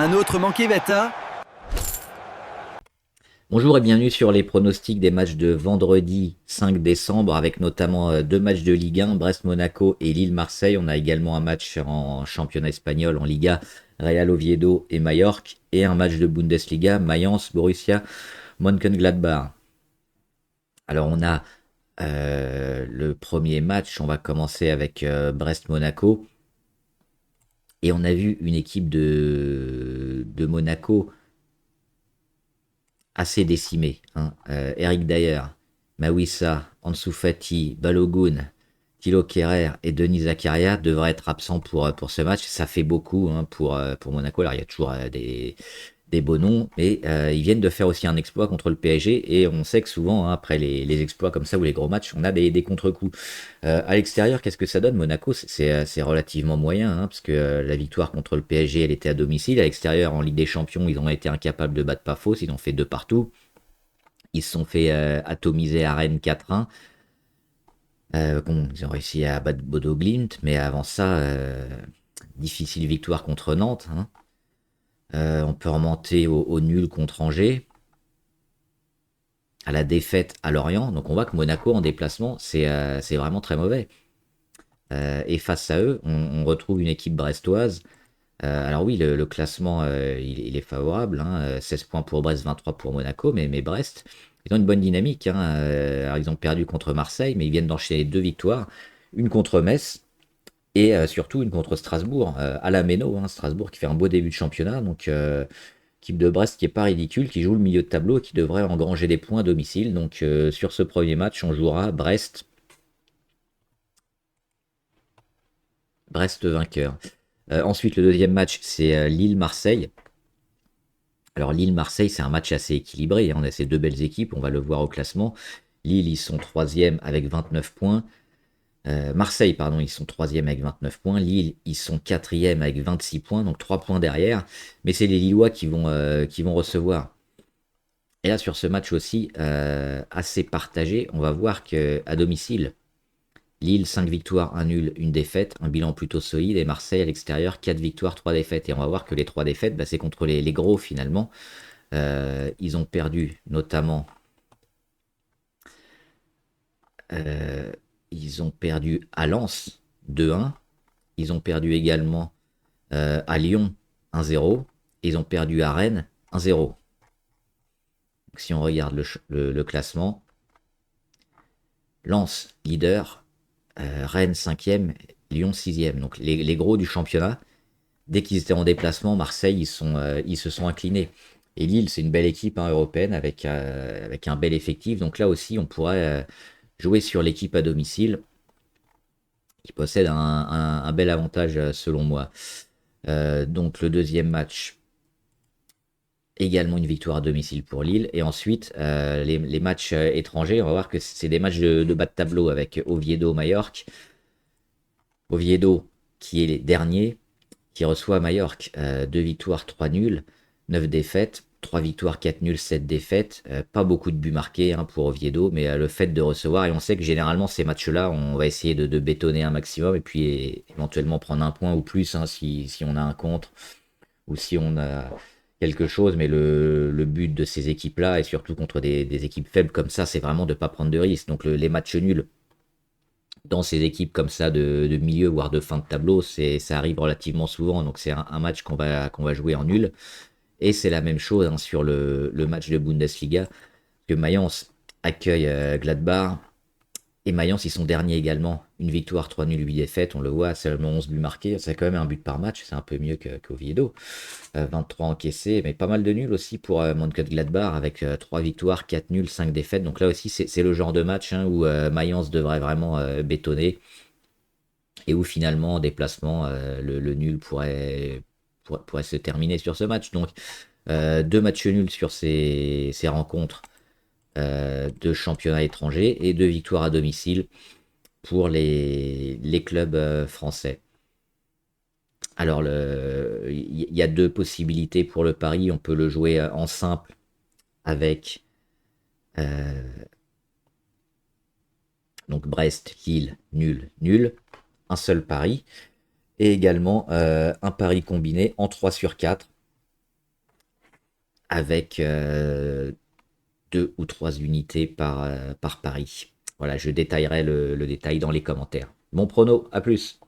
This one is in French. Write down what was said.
Un autre manqué, Beta. Bonjour et bienvenue sur les pronostics des matchs de vendredi 5 décembre avec notamment deux matchs de Ligue 1, Brest-Monaco et Lille-Marseille. On a également un match en championnat espagnol en Liga, Real Oviedo et Majorque, et un match de Bundesliga, Mayence-Borussia Mönchengladbach. Alors on a le premier match, on va commencer avec Brest-Monaco, et on a vu une équipe de Monaco assez décimé, hein. Eric Dyer, Mawissa, Ansu Fati, Balogun, Thilo Kehrer et Denis Zakaria devraient être absents pour ce match. Ça fait beaucoup, hein, pour Monaco. Alors il y a toujours des beaux noms, mais ils viennent de faire aussi un exploit contre le PSG et on sait que souvent, hein, après les exploits comme ça ou les gros matchs, on a des contre-coups. À l'extérieur, qu'est-ce que ça donne? Monaco, c'est relativement moyen, hein, parce que la victoire contre le PSG, elle était à domicile. À l'extérieur, en Ligue des Champions, ils ont été incapables de battre Pafos, ils ont fait deux partout. Ils se sont fait atomiser à Rennes 4-1. Bon, ils ont réussi à battre Bodo Glimt, mais avant ça, difficile victoire contre Nantes, hein. On peut remonter au nul contre Angers, à la défaite à Lorient. Donc on voit que Monaco en déplacement, c'est vraiment très mauvais. Et face à eux, on retrouve une équipe brestoise. Alors oui, le classement, il est favorable, hein, 16 points pour Brest, 23 pour Monaco, mais Brest, ils ont une bonne dynamique, hein. Alors ils ont perdu contre Marseille, mais ils viennent d'enchaîner deux victoires, une contre Metz et surtout une contre Strasbourg, à la Méno, hein, Strasbourg qui fait un beau début de championnat, donc équipe de Brest qui est pas ridicule, qui joue le milieu de tableau et qui devrait engranger des points à domicile. Donc sur ce premier match, on jouera Brest vainqueur. Ensuite, le deuxième match, c'est Lille-Marseille. Alors Lille-Marseille, c'est un match assez équilibré, hein. On a ces deux belles équipes, on va le voir au classement. Lille, ils sont troisième avec 29 points. Marseille, pardon, ils sont troisième avec 29 points. Lille, ils sont quatrième avec 26 points, donc 3 points derrière. Mais c'est les Lillois qui vont recevoir. Et là, sur ce match aussi, assez partagé, on va voir que à domicile, Lille, 5 victoires, un nul, une défaite, un bilan plutôt solide. Et Marseille, à l'extérieur, 4 victoires, 3 défaites. Et on va voir que les 3 défaites, bah, c'est contre les gros finalement. Ils ont perdu notamment. euh, Ils ont perdu à Lens 2-1. Ils ont perdu également à Lyon 1-0. Ils ont perdu à Rennes 1-0. Donc, si on regarde le classement, Lens leader, Rennes 5e, Lyon 6e. Donc les gros du championnat, dès qu'ils étaient en déplacement, Marseille, ils se sont inclinés. Et Lille, c'est une belle équipe, hein, européenne avec un bel effectif. Donc là aussi, on pourrait jouer sur l'équipe à domicile qui possède un bel avantage selon moi. Donc le deuxième match, également une victoire à domicile pour Lille. Et ensuite, les matchs étrangers, on va voir que c'est des matchs de bas de tableau avec Oviedo, Majorque. Oviedo, qui est les derniers, qui reçoit Majorque. Deux victoires, trois nuls, 9 défaites. 3 victoires, 4 nuls, 7 défaites. Pas beaucoup de buts marqués, hein, pour Oviedo, mais le fait de recevoir, et on sait que généralement ces matchs-là, on va essayer de bétonner un maximum et puis éventuellement prendre un point ou plus, hein, si on a un contre ou si on a quelque chose, mais le but de ces équipes-là, et surtout contre des équipes faibles comme ça, c'est vraiment de ne pas prendre de risques. Donc les matchs nuls dans ces équipes comme ça de milieu, voire de fin de tableau, ça arrive relativement souvent. Donc c'est un match qu'on va jouer en nul. Et c'est la même chose, hein, sur le match de Bundesliga, que Mayence accueille Gladbach. Et Mayence, ils sont derniers également. Une victoire, 3 nuls, 8 défaites. On le voit, seulement 11 buts marqués. C'est quand même un but par match. C'est un peu mieux qu'Oviedo. 23 encaissés, mais pas mal de nuls aussi pour Mönchengladbach avec 3 victoires, 4 nuls, 5 défaites. Donc là aussi, c'est le genre de match, hein, où Mayence devrait vraiment bétonner et où finalement, en déplacement, le nul pourrait se terminer sur ce match. Donc, deux matchs nuls sur ces rencontres de championnat étranger et deux victoires à domicile pour les clubs français. Alors, il y a deux possibilités pour le pari. On peut le jouer en simple avec euh, donc Brest, Lille, nul, nul. Un seul pari. Et également un pari combiné en 3 sur 4 avec 2 ou 3 unités par pari. Voilà, je détaillerai le détail dans les commentaires. Mon prono, à plus.